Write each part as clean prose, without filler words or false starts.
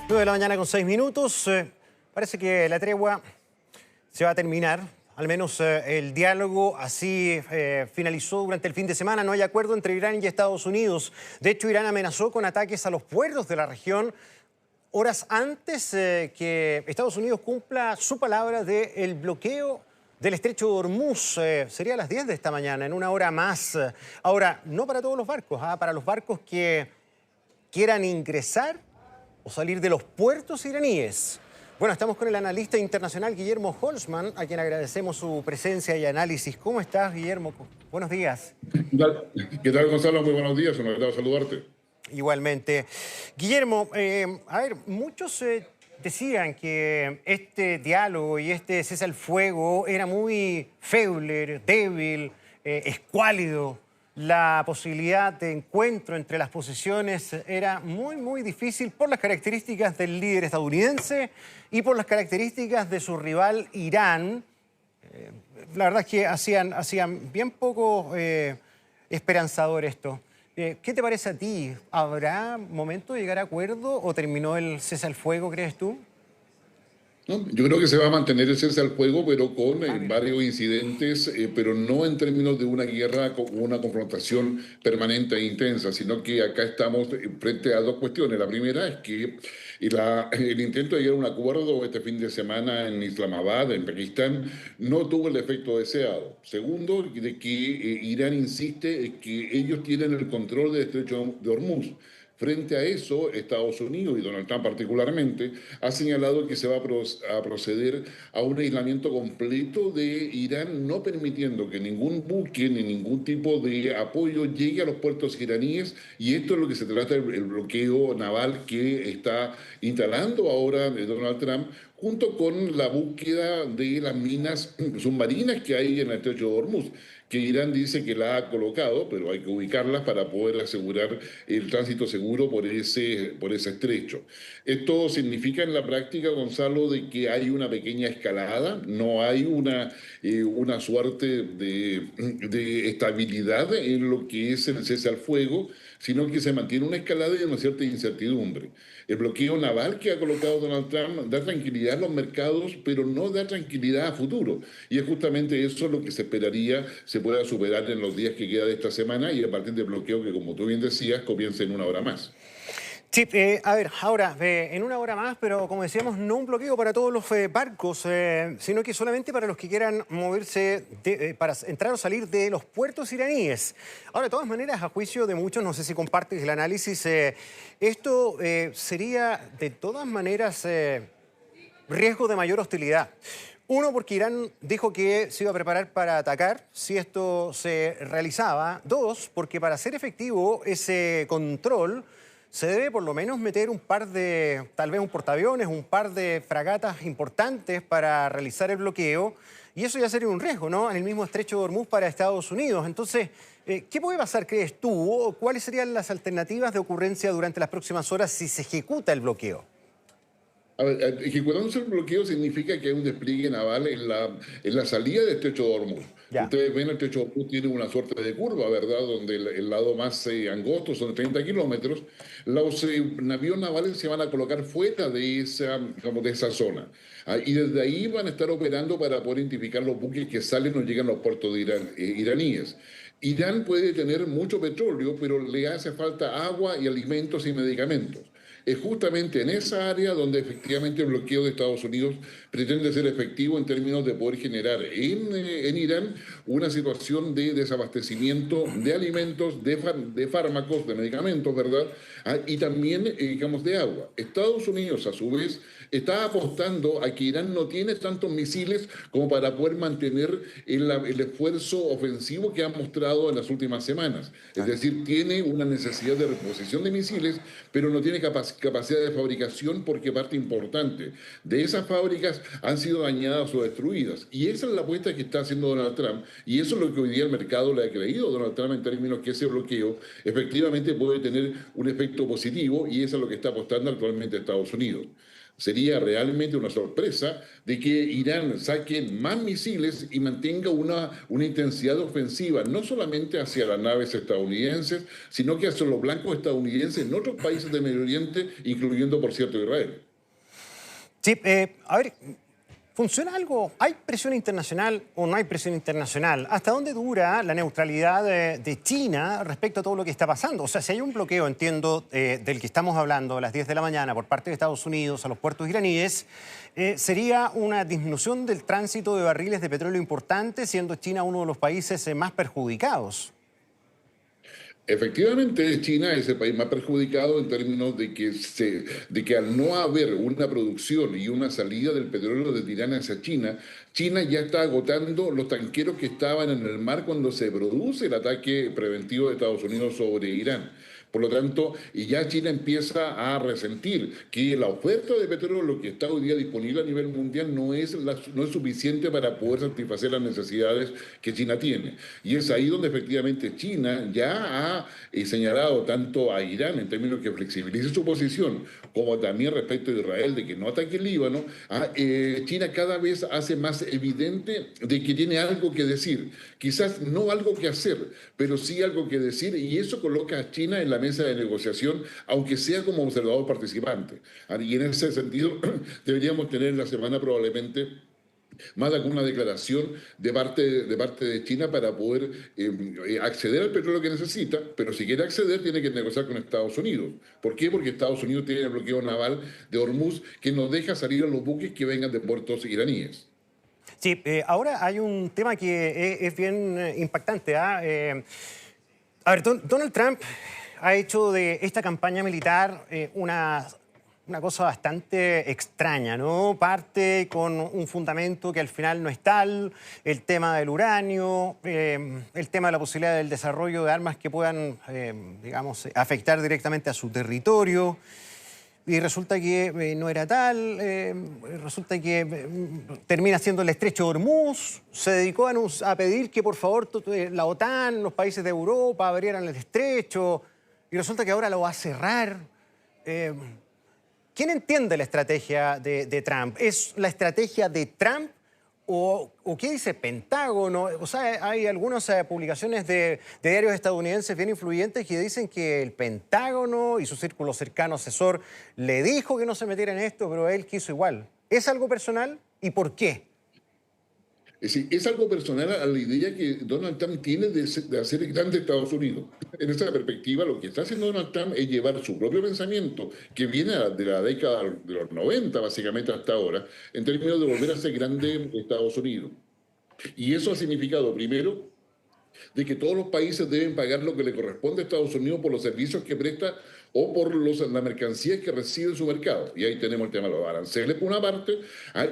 9 de la mañana con 6 minutos. Parece que la tregua se va a terminar. Al menos el diálogo así finalizó durante el fin de semana. No hay acuerdo entre Irán y Estados Unidos. De hecho, Irán amenazó con ataques a los puertos de la región horas antes que Estados Unidos cumpla su palabra del bloqueo del estrecho de Hormuz. Sería a las 10 de esta mañana, en una hora más. Ahora, no para todos los barcos, para los barcos que quieran ingresar o salir de los puertos iraníes. Bueno, estamos con el analista internacional Guillermo Holzman, a quien agradecemos su presencia y análisis. ¿Cómo estás, Guillermo? Buenos días. ¿Qué tal, Gonzalo? Muy buenos días, un agrado saludarte. Igualmente. Guillermo, muchos decían que este diálogo y este cese al fuego era muy feble, débil, escuálido. La posibilidad de encuentro entre las posiciones era muy difícil por las características del líder estadounidense y por las características de su rival Irán. La verdad es que hacían bien poco esperanzador esto. ¿Qué te parece a ti? ¿Habrá momento de llegar a acuerdo o terminó el cese al fuego, crees tú? ¿No? Yo creo que se va a mantener el cese al fuego, pero con varios incidentes, pero no en términos de una guerra con una confrontación permanente e intensa, sino que acá estamos frente a dos cuestiones. La primera es que el intento de llegar a un acuerdo este fin de semana en Islamabad, en Pakistán, no tuvo el efecto deseado. Segundo, de que Irán insiste en que ellos tienen el control del estrecho de Hormuz. Frente a eso, Estados Unidos, y Donald Trump particularmente, ha señalado que se va a proceder a un aislamiento completo de Irán, no permitiendo que ningún buque ni ningún tipo de apoyo llegue a los puertos iraníes, y esto es lo que se trata del bloqueo naval que está instalando ahora Donald Trump, junto con la búsqueda de las minas submarinas que hay en el estrecho de Hormuz, que Irán dice que la ha colocado, pero hay que ubicarlas para poder asegurar el tránsito seguro por ese estrecho. Esto significa en la práctica, Gonzalo, de que hay una pequeña escalada, no hay una suerte de estabilidad en lo que es el cese al fuego, sino que se mantiene una escalada y una cierta incertidumbre. El bloqueo naval que ha colocado Donald Trump da tranquilidad a los mercados, pero no da tranquilidad a futuro. Y es justamente eso lo que se esperaría se pueda superar en los días que queda de esta semana y a partir del bloqueo que, como tú bien decías, comienza en una hora más. Sí, ahora, en una hora más, pero como decíamos, no un bloqueo para todos los barcos, sino que solamente para los que quieran moverse, para entrar o salir de los puertos iraníes. Ahora, de todas maneras, a juicio de muchos, no sé si compartes el análisis, esto sería de todas maneras riesgo de mayor hostilidad. Uno, porque Irán dijo que se iba a preparar para atacar si esto se realizaba. Dos, porque para ser efectivo ese control se debe por lo menos meter un par de, tal vez un portaaviones, un par de fragatas importantes para realizar el bloqueo. Y eso ya sería un riesgo, ¿no? En el mismo estrecho de Hormuz para Estados Unidos. Entonces, ¿qué puede pasar, crees tú? ¿O cuáles serían las alternativas de ocurrencia durante las próximas horas si se ejecuta el bloqueo? A ver, ejecutándose el bloqueo significa que hay un despliegue naval en la salida del estrecho de Hormuz. Ya. Ustedes ven, el estrecho de Hormuz tiene una suerte de curva, ¿verdad? Donde el lado más angosto son 30 kilómetros. Los navíos navales se van a colocar fuera de digamos, de esa zona. Y desde ahí van a estar operando para poder identificar los buques que salen o llegan a los puertos de iraníes. Irán puede tener mucho petróleo, pero le hace falta agua y alimentos y medicamentos. Es justamente en esa área donde efectivamente el bloqueo de Estados Unidos pretende ser efectivo en términos de poder generar en Irán una situación de desabastecimiento de alimentos, de fármacos, de medicamentos, ¿verdad? Y también, digamos, de agua. Estados Unidos, a su vez, está apostando a que Irán no tiene tantos misiles como para poder mantener el esfuerzo ofensivo que ha mostrado en las últimas semanas. Es decir, tiene una necesidad de reposición de misiles, pero no tiene capacidad de fabricación porque parte importante de esas fábricas han sido dañadas o destruidas. Y esa es la apuesta que está haciendo Donald Trump y eso es lo que hoy día el mercado le ha creído a Donald Trump en términos que ese bloqueo efectivamente puede tener un efecto positivo y eso es lo que está apostando actualmente Estados Unidos. sería realmente una sorpresa de que Irán saque más misiles y mantenga una intensidad ofensiva, no solamente hacia las naves estadounidenses, sino que hacia los blancos estadounidenses en otros países del Medio Oriente, incluyendo, por cierto, Israel. Sí, a ver, ¿funciona algo? ¿Hay presión internacional o no hay presión internacional? ¿Hasta dónde dura la neutralidad de China respecto a todo lo que está pasando? O sea, si hay un bloqueo, entiendo, del que estamos hablando a las 10 de la mañana por parte de Estados Unidos a los puertos iraníes, sería una disminución del tránsito de barriles de petróleo importante, siendo China uno de los países más perjudicados. Efectivamente, China es el país más perjudicado en términos de que al no haber una producción y una salida del petróleo de Irán hacia China, China ya está agotando los tanqueros que estaban en el mar cuando se produce el ataque preventivo de Estados Unidos sobre Irán. Por lo tanto, y ya China empieza a resentir que la oferta de petróleo que está hoy día disponible a nivel mundial no es suficiente para poder satisfacer las necesidades que China tiene. Y es ahí donde efectivamente China ya ha señalado tanto a Irán en términos que flexibilice su posición, como también respecto a Israel de que no ataque el Líbano. China cada vez hace más evidente de que tiene algo que decir. Quizás no algo que hacer, pero sí algo que decir, y eso coloca a China en la mesa de negociación, aunque sea como observador participante. Y en ese sentido, deberíamos tener la semana probablemente más de alguna declaración de parte de China para poder acceder al petróleo que necesita, pero si quiere acceder tiene que negociar con Estados Unidos. ¿Por qué? Porque Estados Unidos tiene el bloqueo naval de Hormuz que nos deja salir a los buques que vengan de puertos iraníes. Sí, ahora hay un tema que es bien impactante. A ver, Donald Trump ha hecho de esta campaña militar una cosa bastante extraña, ¿no? Parte con un fundamento que al final no es tal, el tema del uranio, el tema de la posibilidad del desarrollo de armas que puedan, digamos, afectar directamente a su territorio. Y resulta que no era tal, resulta que termina siendo el estrecho de Hormuz, se dedicó a pedir que por favor la OTAN, los países de Europa abrieran el estrecho, y resulta que ahora lo va a cerrar. ¿Quién entiende la estrategia de Trump? ¿Es la estrategia de Trump o qué dice Pentágono? O sea, hay algunas publicaciones de diarios estadounidenses bien influyentes que dicen que el Pentágono y su círculo cercano asesor le dijo que no se metiera en esto, pero él quiso igual. ¿Es algo personal y por qué? Es decir, es algo personal a la idea que Donald Trump tiene de hacer grande Estados Unidos. En esa perspectiva, lo que está haciendo Donald Trump es llevar su propio pensamiento, que viene de la década de los 90, básicamente hasta ahora, en términos de volver a ser grande Estados Unidos. Y eso ha significado, primero, de que todos los países deben pagar lo que le corresponde a Estados Unidos por los servicios que presta o por la mercancía que recibe en su mercado. Y ahí tenemos el tema de los aranceles por una parte,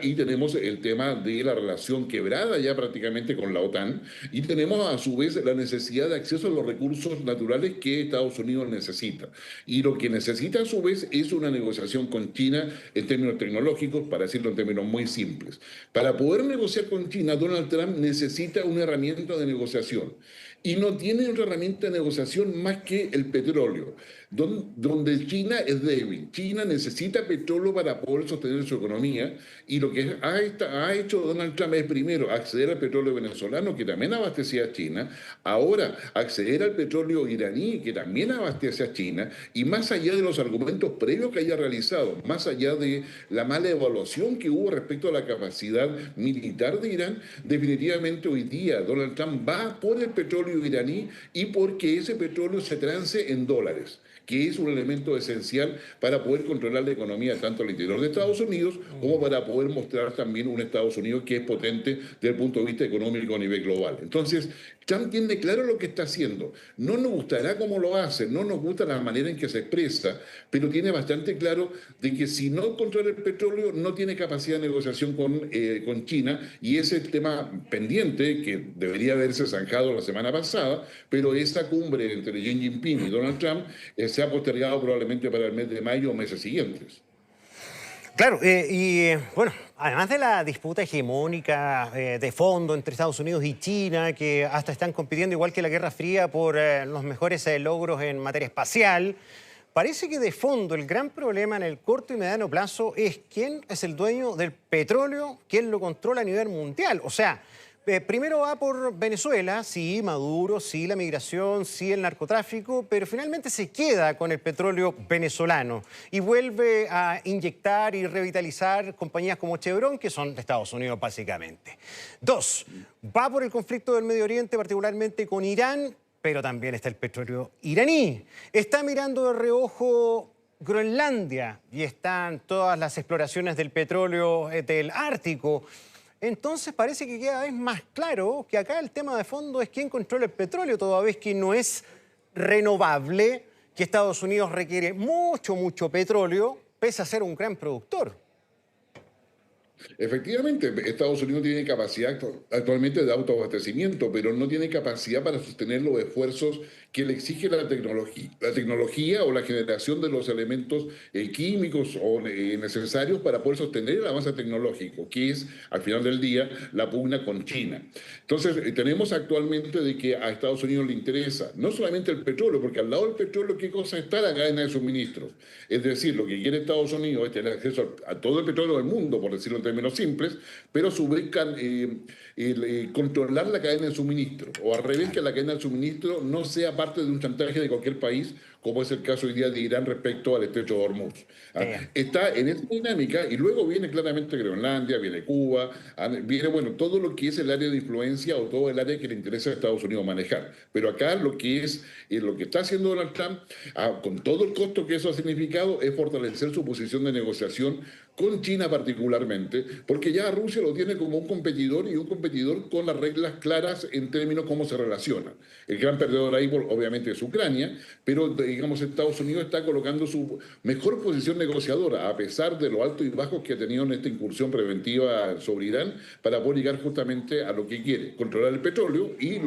y tenemos el tema de la relación quebrada ya prácticamente con la OTAN, y tenemos a su vez la necesidad de acceso a los recursos naturales que Estados Unidos necesita. Y lo que necesita a su vez es una negociación con China en términos tecnológicos, para decirlo en términos muy simples. Para poder negociar con China, Donald Trump necesita una herramienta de negociación. Y no tiene otra herramienta de negociación más que el petróleo, donde China es débil. China necesita petróleo para poder sostener su economía, y lo que ha hecho Donald Trump es primero acceder al petróleo venezolano, que también abastecía a China, ahora acceder al petróleo iraní, que también abastece a China, y más allá de los argumentos previos que haya realizado, más allá de la mala evaluación que hubo respecto a la capacidad militar de Irán, definitivamente hoy día Donald Trump va por el petróleo iraní y porque ese petróleo se trance en dólares, que es un elemento esencial para poder controlar la economía tanto al interior de Estados Unidos como para poder mostrar también un Estados Unidos que es potente desde el punto de vista económico a nivel global. Entonces, Trump tiene claro lo que está haciendo. No nos gustará cómo lo hace, no nos gusta la manera en que se expresa, pero tiene bastante claro de que si no controla el petróleo, no tiene capacidad de negociación con China, y ese es el tema pendiente que debería haberse zanjado la semana pasada, pero esa cumbre entre Xi Jinping y Donald Trump se ha postergado probablemente para el mes de mayo o meses siguientes. Claro, bueno, además de la disputa hegemónica de fondo entre Estados Unidos y China, que hasta están compitiendo igual que la Guerra Fría por los mejores logros en materia espacial, parece que de fondo el gran problema en el corto y mediano plazo es quién es el dueño del petróleo, quién lo controla a nivel mundial. O sea, primero va por Venezuela, sí, Maduro, sí, la migración, sí, el narcotráfico, pero finalmente se queda con el petróleo venezolano y vuelve a inyectar y revitalizar compañías como Chevron, que son de Estados Unidos básicamente. Dos, va por el conflicto del Medio Oriente, particularmente con Irán, pero también está el petróleo iraní. Está mirando de reojo Groenlandia y están todas las exploraciones del petróleo del Ártico. Entonces parece que cada vez más claro que acá el tema de fondo es quién controla el petróleo, toda vez que no es renovable, que Estados Unidos requiere mucho petróleo, pese a ser un gran productor. Efectivamente, Estados Unidos tiene capacidad actualmente de autoabastecimiento, pero no tiene capacidad para sostener los esfuerzos que le exige la tecnología o la generación de los elementos químicos o necesarios para poder sostener el avance tecnológico, que es, al final del día, la pugna con China. Entonces, tenemos actualmente de que a Estados Unidos le interesa no solamente el petróleo, porque al lado del petróleo, ¿qué cosa está la cadena de suministros? Es decir, lo que quiere Estados Unidos es tener acceso a todo el petróleo del mundo, por decirlo en términos simples, pero buscan controlar la cadena de suministro, o al revés, que la cadena de suministro no sea parte de un chantaje de cualquier país, como es el caso hoy día de Irán respecto al estrecho de Hormuz. Está en esta dinámica y luego viene claramente Groenlandia, viene Cuba, viene, bueno, todo lo que es el área de influencia o todo el área que le interesa a Estados Unidos manejar. Pero acá lo que está haciendo Donald Trump, con todo el costo que eso ha significado, es fortalecer su posición de negociación con China particularmente, porque ya Rusia lo tiene como un competidor y un competidor con las reglas claras en términos de cómo se relacionan. El gran perdedor ahí, obviamente, es Ucrania, pero digamos Estados Unidos está colocando su mejor posición negociadora, a pesar de lo altos y bajos que ha tenido en esta incursión preventiva sobre Irán, para poder llegar justamente a lo que quiere, controlar el petróleo y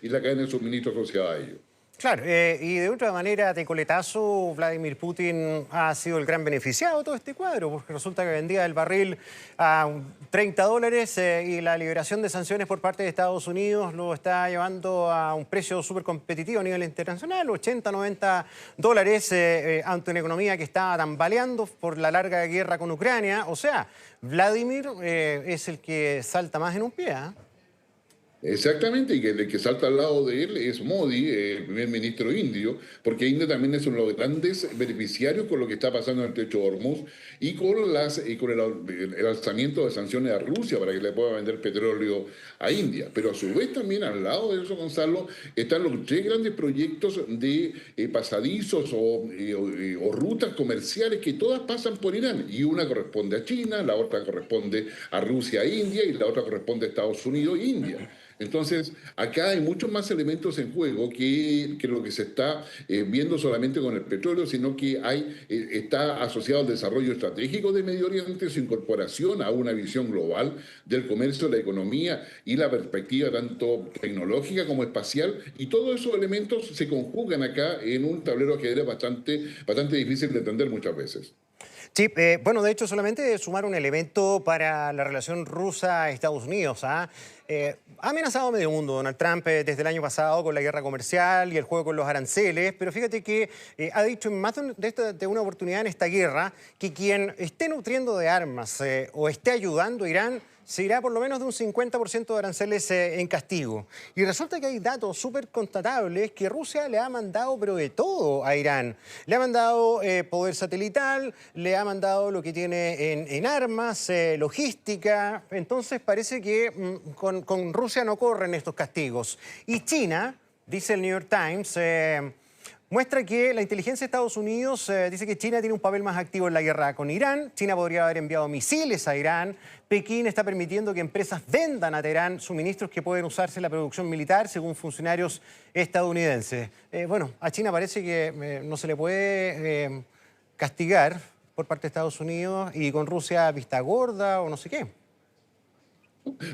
la cadena de suministro asociada a ello. Claro, y de otra manera, de coletazo, Vladimir Putin ha sido el gran beneficiado de todo este cuadro, porque resulta que vendía el barril a $30 y la liberación de sanciones por parte de Estados Unidos lo está llevando a un precio súper competitivo a nivel internacional, $80, $90, ante una economía que está tambaleando por la larga guerra con Ucrania. O sea, Vladimir es el que salta más en un pie, ¿eh? Exactamente, y que el que salta al lado de él es Modi, el primer ministro indio, porque India también es uno de los grandes beneficiarios con lo que está pasando en el estrecho de Hormuz y con el alzamiento de sanciones a Rusia para que le pueda vender petróleo a India. Pero a su vez también al lado de eso, Gonzalo, están los tres grandes proyectos de pasadizos o rutas comerciales que todas pasan por Irán. Y una corresponde a China, la otra corresponde a Rusia e India y la otra corresponde a Estados Unidos e India. Entonces, acá hay muchos más elementos en juego que lo que se está viendo solamente con el petróleo, sino que está asociado al desarrollo estratégico de Medio Oriente, su incorporación a una visión global del comercio, la economía y la perspectiva tanto tecnológica como espacial, y todos esos elementos se conjugan acá en un tablero que era bastante difícil de entender muchas veces. Sí, bueno, de hecho, solamente sumar un elemento para la relación rusa-Estados Unidos. Ha amenazado a medio mundo Donald Trump desde el año pasado con la guerra comercial y el juego con los aranceles, pero fíjate que ha dicho en más de una oportunidad en esta guerra que quien esté nutriendo de armas o esté ayudando a Irán se irá por lo menos de un 50% de aranceles en castigo. Y resulta que hay datos súper constatables que Rusia le ha mandado, pero de todo a Irán. Le ha mandado poder satelital, le ha mandado lo que tiene en armas, logística. Entonces parece que con Rusia no corren estos castigos. Y China, dice el New York Times, muestra que la inteligencia de Estados Unidos dice que China tiene un papel más activo en la guerra con Irán. China podría haber enviado misiles a Irán. Pekín está permitiendo que empresas vendan a Teherán suministros que pueden usarse en la producción militar, según funcionarios estadounidenses. Bueno, a China parece que no se le puede castigar por parte de Estados Unidos y con Rusia vista gorda o no sé qué.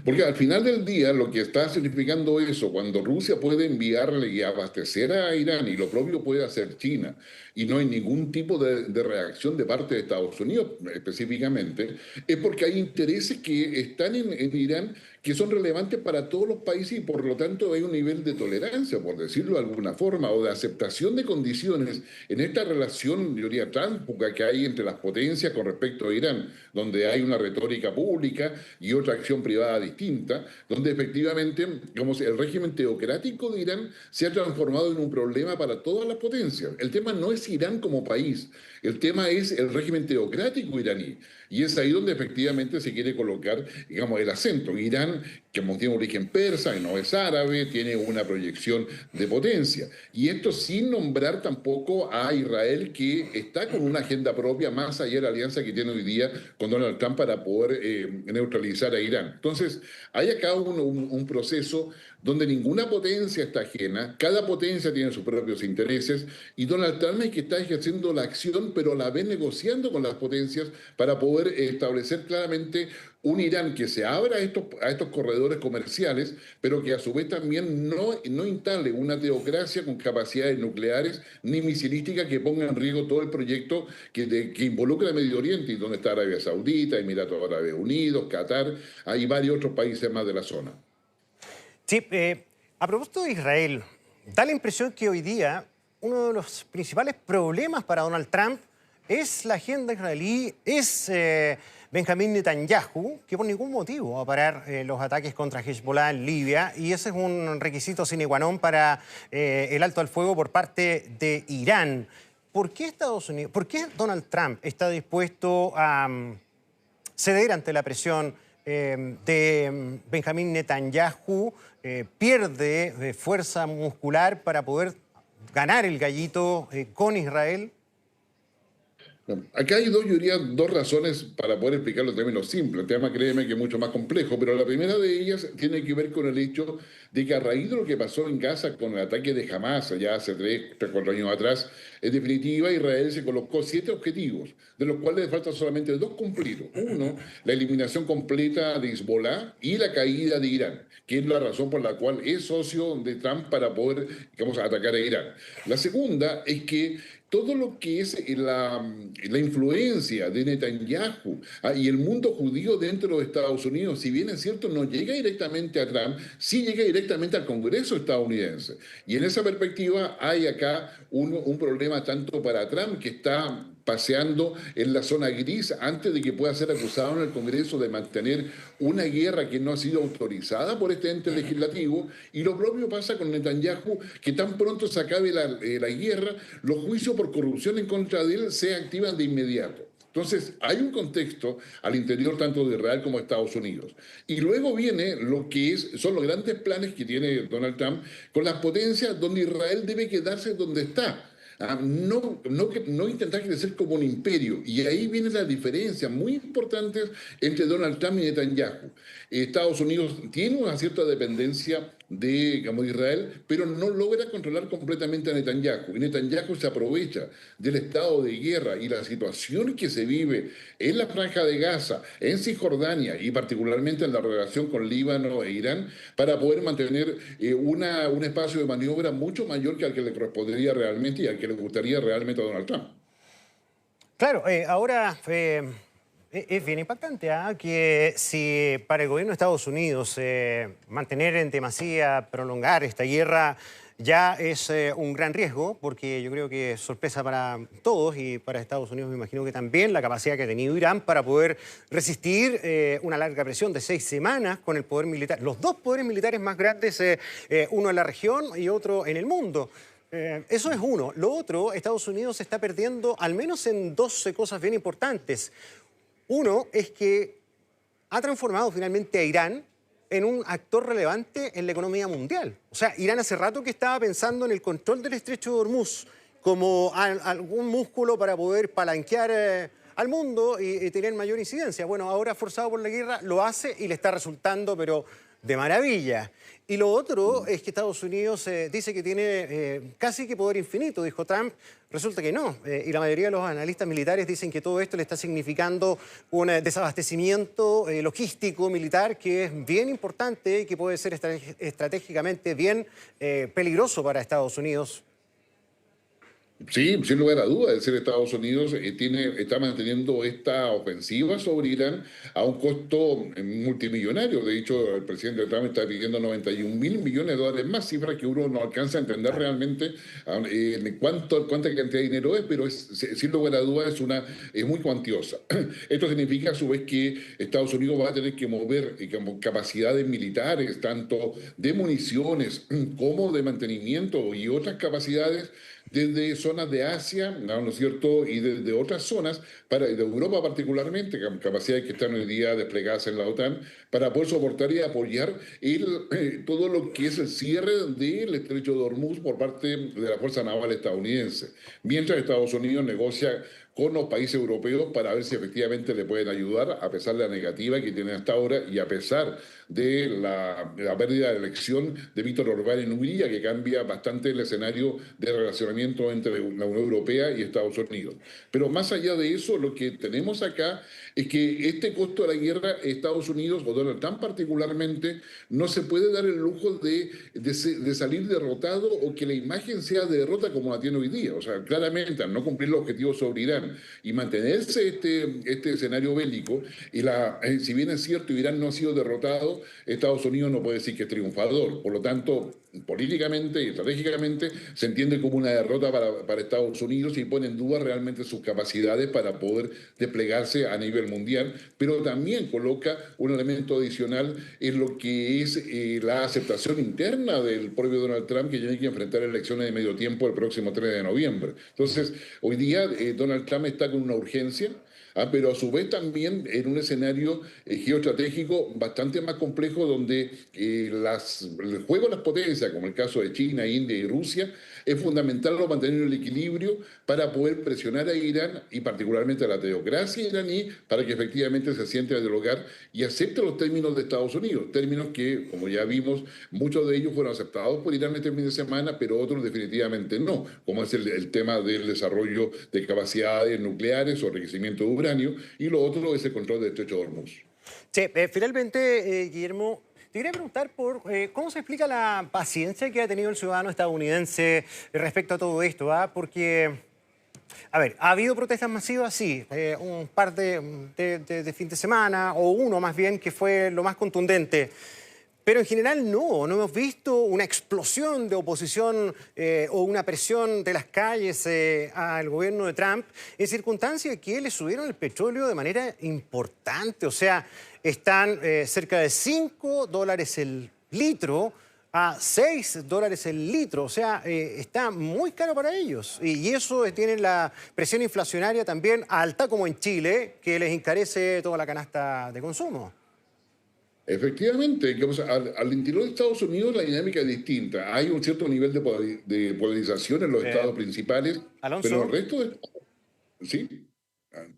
Porque al final del día lo que está significando eso, cuando Rusia puede enviarle y abastecer a Irán y lo propio puede hacer China, y no hay ningún tipo de reacción de parte de Estados Unidos específicamente, es porque hay intereses que están en Irán que son relevantes para todos los países y por lo tanto hay un nivel de tolerancia, por decirlo de alguna forma, o de aceptación de condiciones en esta relación, yo diría, tránsfuga que hay entre las potencias con respecto a Irán, donde hay una retórica pública y otra acción privada distinta, donde efectivamente, digamos, el régimen teocrático de Irán se ha transformado en un problema para todas las potencias. El tema no es Irán como país, el tema es el régimen teocrático iraní. Y es ahí donde efectivamente se quiere colocar, digamos, el acento. Irán, que tiene origen persa y no es árabe, tiene una proyección de potencia. Y esto sin nombrar tampoco a Israel, que está con una agenda propia más allá de la alianza que tiene hoy día con Donald Trump para poder neutralizar a Irán. Entonces, hay acá un proceso donde ninguna potencia está ajena, cada potencia tiene sus propios intereses y Donald Trump es que está ejerciendo la acción, pero a la vez negociando con las potencias para poder establecer claramente un Irán que se abra a estos corredores comerciales, pero que a su vez también no instale una teocracia con capacidades nucleares ni misilística que ponga en riesgo todo el proyecto que involucra el Medio Oriente, y donde está Arabia Saudita, Emiratos Árabes Unidos, Qatar, hay varios otros países más de la zona. Sí, a propósito de Israel, da la impresión que hoy día uno de los principales problemas para Donald Trump es la agenda israelí, es Benjamín Netanyahu, que por ningún motivo va a parar los ataques contra Hezbollah en Libia, y ese es un requisito sine qua non para el alto al fuego por parte de Irán. ¿Por qué Estados Unidos, por qué Donald Trump está dispuesto a ceder ante la presión de Benjamín Netanyahu, pierde fuerza muscular para poder ganar el gallito con Israel? Acá hay dos, yo diría, dos razones para poder explicarlo en términos simples. El tema, créeme, que es mucho más complejo, pero la primera de ellas tiene que ver con el hecho de que a raíz de lo que pasó en Gaza con el ataque de Hamas, ya hace 4 años atrás, en definitiva, Israel se colocó 7 objetivos, de los cuales le faltan solamente 2 cumplir. Uno, la eliminación completa de Hezbollah y la caída de Irán, que es la razón por la cual es socio de Trump para poder, digamos, atacar a Irán. La segunda es que todo lo que es la influencia de Netanyahu y el mundo judío dentro de Estados Unidos, si bien es cierto, no llega directamente a Trump, sí llega directamente al Congreso estadounidense. Y en esa perspectiva hay acá un problema tanto para Trump, que está paseando en la zona gris antes de que pueda ser acusado en el Congreso de mantener una guerra que no ha sido autorizada por este ente legislativo, y lo propio pasa con Netanyahu, que tan pronto se acabe la guerra, los juicios por corrupción en contra de él se activan de inmediato. Entonces, hay un contexto al interior tanto de Israel como de Estados Unidos. Y luego viene lo que son los grandes planes que tiene Donald Trump con las potencias, donde Israel debe quedarse donde está. No intentar crecer como un imperio. Y ahí viene la diferencia muy importante entre Donald Trump y Netanyahu. Estados Unidos tiene una cierta dependencia de, digamos, Israel, pero no logra controlar completamente a Netanyahu. Y Netanyahu se aprovecha del estado de guerra y la situación que se vive en la Franja de Gaza, en Cisjordania y particularmente en la relación con Líbano e Irán, para poder mantener un espacio de maniobra mucho mayor que al que le correspondería realmente y al que le gustaría realmente a Donald Trump. Claro, ahora es bien impactante que si para el gobierno de Estados Unidos mantener en demasía, prolongar esta guerra ya es un gran riesgo, porque yo creo que es sorpresa para todos y para Estados Unidos me imagino que también la capacidad que ha tenido Irán para poder resistir una larga presión de 6 semanas con el poder militar, los 2 poderes militares más grandes, uno en la región y otro en el mundo. Eso es uno. Lo otro, Estados Unidos está perdiendo al menos en 2 cosas bien importantes. Uno es que ha transformado finalmente a Irán en un actor relevante en la economía mundial. O sea, Irán hace rato que estaba pensando en el control del estrecho de Hormuz como algún músculo para poder palanquear al mundo y tener mayor incidencia. Bueno, ahora forzado por la guerra lo hace y le está resultando, pero de maravilla. Y lo otro es que Estados Unidos dice que tiene casi que poder infinito, dijo Trump. Resulta que no. Y la mayoría de los analistas militares dicen que todo esto le está significando un desabastecimiento logístico militar que es bien importante y que puede ser estratégicamente bien peligroso para Estados Unidos. Sí, sin lugar a dudas, es decir, Estados Unidos está manteniendo esta ofensiva sobre Irán a un costo multimillonario. De hecho, el presidente Trump está pidiendo 91.000 millones de dólares más, cifra que uno no alcanza a entender realmente cuánta cantidad de dinero es, pero sin lugar a dudas es muy cuantiosa. Esto significa a su vez que Estados Unidos va a tener que mover capacidades militares, tanto de municiones como de mantenimiento y otras capacidades desde zonas de Asia, ¿no es cierto?, y desde otras zonas, de Europa particularmente, capacidades que están hoy día desplegadas en la OTAN, para poder soportar y apoyar todo lo que es el cierre del estrecho de Hormuz por parte de la Fuerza Naval estadounidense. Mientras Estados Unidos negocia con los países europeos para ver si efectivamente le pueden ayudar, a pesar de la negativa que tienen hasta ahora y a pesar de la pérdida de elección de Víctor Orbán en Hungría, que cambia bastante el escenario de relacionamiento entre la Unión Europea y Estados Unidos. Pero más allá de eso, lo que tenemos acá es que este costo de la guerra, Estados Unidos, o Donald Trump particularmente, no se puede dar el lujo de salir derrotado o que la imagen sea de derrota como la tiene hoy día. O sea, claramente, al no cumplir los objetivos sobre Irán y mantenerse este escenario bélico, si bien es cierto, Irán no ha sido derrotado, Estados Unidos no puede decir que es triunfador. Por lo tanto, políticamente y estratégicamente se entiende como una derrota para Estados Unidos y pone en duda realmente sus capacidades para poder desplegarse a nivel mundial, pero también coloca un elemento adicional en lo que es la aceptación interna del propio Donald Trump, que tiene que enfrentar elecciones de medio tiempo el próximo 3 de noviembre. Entonces, hoy día Donald Trump está con una urgencia, pero a su vez también en un escenario geoestratégico bastante más complejo donde el juego de las potencias, como el caso de China, India y Rusia, es fundamental mantener el equilibrio para poder presionar a Irán y particularmente a la teocracia iraní para que efectivamente se siente a dialogar y acepte los términos de Estados Unidos, términos que, como ya vimos, muchos de ellos fueron aceptados por Irán este fin de semana, pero otros definitivamente no, como es el tema del desarrollo de capacidades nucleares o enriquecimiento de uranio, y lo otro es el control del estrecho de Hormuz. Sí, finalmente, Guillermo, te quería preguntar por cómo se explica la paciencia que ha tenido el ciudadano estadounidense respecto a todo esto, ¿ah? Porque, a ver, ha habido protestas masivas, sí, un par de fin de semana, o uno más bien, que fue lo más contundente. Pero en general no hemos visto una explosión de oposición o una presión de las calles al gobierno de Trump en circunstancias que le subieron el petróleo de manera importante. O sea, están cerca de $5 el litro a $6 el litro. O sea, está muy caro para ellos. Y eso tiene la presión inflacionaria también alta como en Chile, que les encarece toda la canasta de consumo. Efectivamente, al interior de Estados Unidos la dinámica es distinta. Hay un cierto nivel de polarización en los estados principales, pero Alonso. el resto de... Sí.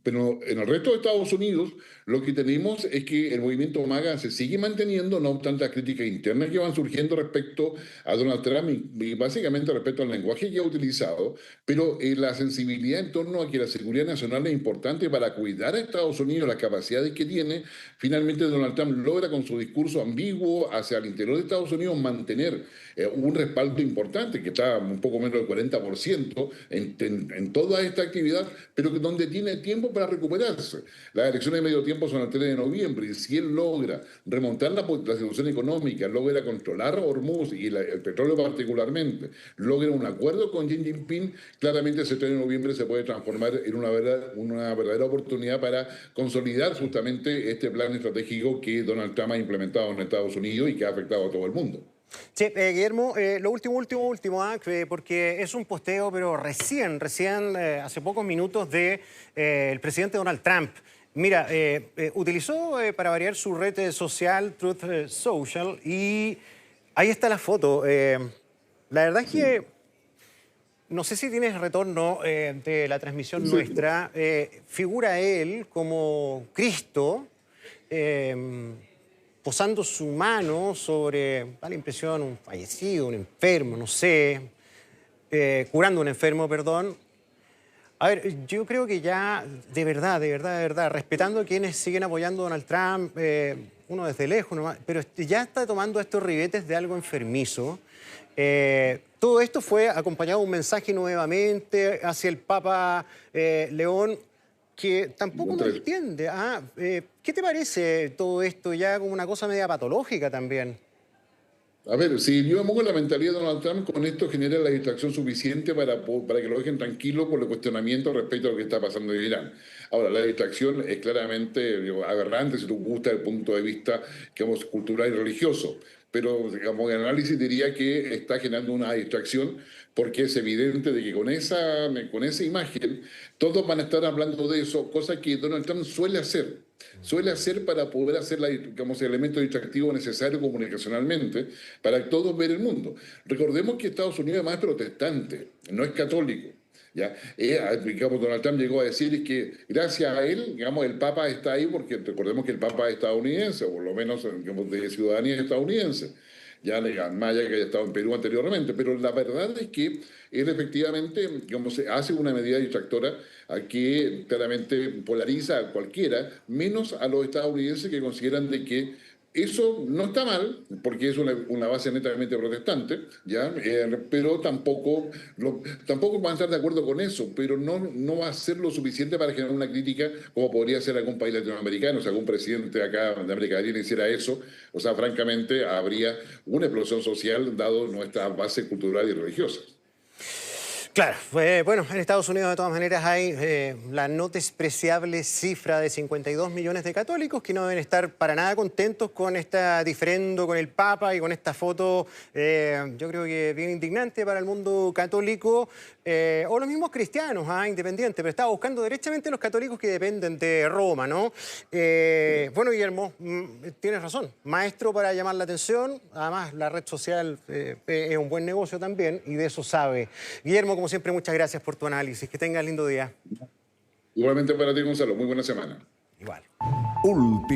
Pero en el resto de Estados Unidos lo que tenemos es que el movimiento MAGA se sigue manteniendo, no obstante las críticas internas que van surgiendo respecto a Donald Trump y básicamente respecto al lenguaje que ha utilizado, pero la sensibilidad en torno a que la seguridad nacional es importante para cuidar a Estados Unidos, las capacidades que tiene. Finalmente Donald Trump logra con su discurso ambiguo hacia el interior de Estados Unidos mantener un respaldo importante, que está un poco menos del 40% en toda esta actividad, pero que donde tiene tiempo para recuperarse. Las elecciones de medio tiempo son el 3 de noviembre y si él logra remontar la situación económica, logra controlar Hormuz y el petróleo particularmente, logra un acuerdo con Xi Jinping, claramente ese 3 de noviembre se puede transformar en una verdadera oportunidad para consolidar justamente este plan estratégico que Donald Trump ha implementado en Estados Unidos y que ha afectado a todo el mundo. Sí, Guillermo, lo último, porque es un posteo, pero recién, hace pocos minutos, el presidente Donald Trump. Mira, utilizó para variar su red social, Truth Social, y ahí está la foto. La verdad es que No sé si tienes retorno de la transmisión Sí. nuestra. Figura él como Cristo, posando su mano sobre, da la impresión, un fallecido, un enfermo, no sé, curando a un enfermo, perdón. A ver, yo creo que ya, de verdad, respetando a quienes siguen apoyando a Donald Trump, uno desde lejos nomás, pero ya está tomando estos ribetes de algo enfermizo. Todo esto fue acompañado de un mensaje nuevamente hacia el Papa León, que tampoco no entiende. ¿Qué te parece todo esto ya como una cosa media patológica también? A ver, si yo me pongo en la mentalidad de Donald Trump, con esto genera la distracción suficiente para que lo dejen tranquilo por el cuestionamiento respecto a lo que está pasando en Irán. Ahora, la distracción es claramente digo, aberrante si tú gusta desde el punto de vista, digamos, cultural y religioso. Pero, digamos, el análisis diría que está generando una distracción porque es evidente de que con esa imagen todos van a estar hablando de eso, cosa que Donald Trump suele hacer para poder hacer digamos, el elemento distractivo necesario comunicacionalmente para todos ver el mundo. Recordemos que Estados Unidos además es protestante, no es católico. ¿Ya? Digamos, Donald Trump llegó a decir que gracias a él, digamos, el Papa está ahí porque recordemos que el Papa es estadounidense, o por lo menos digamos, de ciudadanía estadounidense. Ya más allá que haya estado en Perú anteriormente, pero la verdad es que él efectivamente digamos, hace una medida distractora a que claramente polariza a cualquiera, menos a los estadounidenses que consideran de que eso no está mal, porque es una base netamente protestante, ¿ya? Pero tampoco van a estar de acuerdo con eso, pero no va a ser lo suficiente para generar una crítica como podría ser algún país latinoamericano. Si algún presidente acá de América Latina hiciera eso, o sea, francamente habría una explosión social dado nuestras bases culturales y religiosas. Claro, bueno, en Estados Unidos de todas maneras hay la no despreciable cifra de 52 millones de católicos que no deben estar para nada contentos con esta diferendo con el Papa y con esta foto, yo creo que bien indignante para el mundo católico, o los mismos cristianos, independientes, pero estaba buscando derechamente los católicos que dependen de Roma, ¿no? Bueno, Guillermo, tienes razón, maestro para llamar la atención, además la red social es un buen negocio también y de eso sabe. Guillermo, como siempre, muchas gracias por tu análisis. Que tengas lindo día. Igualmente para ti, Gonzalo. Muy buena semana. Igual. Último.